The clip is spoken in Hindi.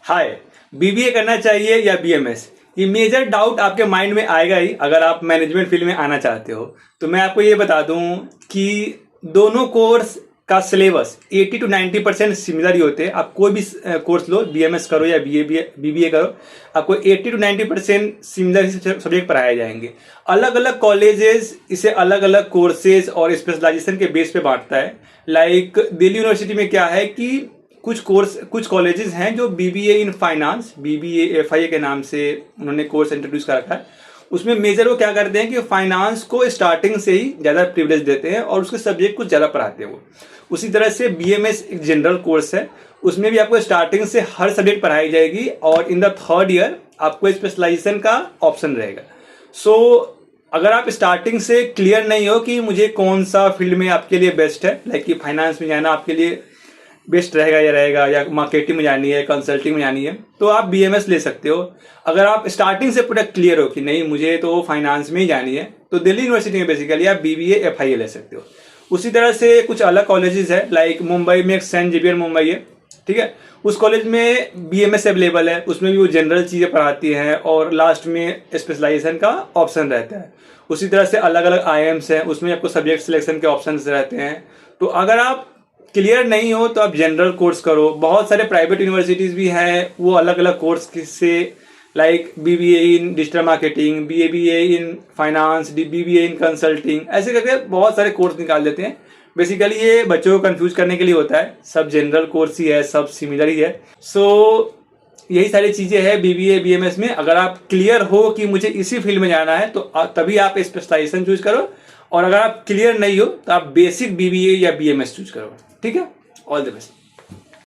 हाय, बीबीए करना चाहिए या बीएमएस? ये मेजर डाउट आपके माइंड में आएगा ही अगर आप मैनेजमेंट फील्ड में आना चाहते हो। तो मैं आपको ये बता दूं कि दोनों कोर्स का सिलेबस 80 to 90% सिमिलर ही होते हैं। आप कोई भी कोर्स लो, बीएमएस करो या बीबीए करो, आपको 80 to 90% सिमिलर सब्जेक्ट पढ़ाए जाएंगे। अलग अलग कॉलेजेस इसे अलग अलग कोर्सेज और स्पेशलाइजेशन के बेस पे बांटता है। लाइक दिल्ली यूनिवर्सिटी में क्या है कि कुछ कॉलेजेस हैं जो BBA in finance, BBA FIA के नाम से उन्होंने कोर्स इंट्रोड्यूस कर रखा है। उसमें मेजर वो क्या करते हैं कि फाइनेंस को स्टार्टिंग से ही ज़्यादा प्रिविलेज देते हैं और उसके सब्जेक्ट कुछ ज़्यादा पढ़ाते हैं वो। उसी तरह से बीएमएस एक जनरल कोर्स है, उसमें भी आपको स्टार्टिंग से हर सब्जेक्ट पढ़ाई जाएगी और इन द थर्ड ईयर आपको स्पेशलाइजेशन का ऑप्शन रहेगा। सो अगर आप स्टार्टिंग से क्लियर नहीं हो कि मुझे कौन सा फील्ड में आपके लिए बेस्ट है, लाइक कि फाइनेंस में जाना आपके लिए बेस्ट रहेगा या मार्केटिंग में जानी है, कंसल्टिंग में जानी है, तो आप बीएमएस ले सकते हो। अगर आप स्टार्टिंग से पूरा क्लियर हो कि नहीं मुझे तो फाइनेंस में ही जानी है, तो दिल्ली यूनिवर्सिटी में बेसिकली आप बीबीए एफआईए ले सकते हो। उसी तरह से कुछ अलग कॉलेजेस है, लाइक मुंबई में एक सेंट जेवियर मुंबई है, ठीक है। उस कॉलेज में बीएमएस अवेलेबल है, उसमें भी वो जनरल चीज़ें पढ़ाती हैं और लास्ट में स्पेशलाइजेशन का ऑप्शन रहता है। उसी तरह से अलग अलग आईएम्स हैं, उसमें आपको सब्जेक्ट सिलेक्शन के ऑप्शन रहते हैं। तो अगर आप क्लियर नहीं हो तो आप जनरल कोर्स करो। बहुत सारे प्राइवेट यूनिवर्सिटीज़ भी हैं, वो अलग अलग कोर्स से like BBA in digital marketing, BBA in finance, BBA in consulting, ऐसे करके बहुत सारे कोर्स निकाल देते हैं। बेसिकली ये बच्चों को कंफ्यूज करने के लिए होता है, सब जनरल कोर्स ही है, सब सिमिलर ही है। सो यही सारी चीज़ें हैं बीबीए बीएमएस में। अगर आप क्लियर हो कि मुझे इसी फील्ड में जाना है तो तभी आप स्पेशलाइजेशन चूज करो, और अगर आप क्लियर नहीं हो तो आप बेसिक बीबीए या बीएमएस चूज करो। ठीक है, ऑल द बेस्ट।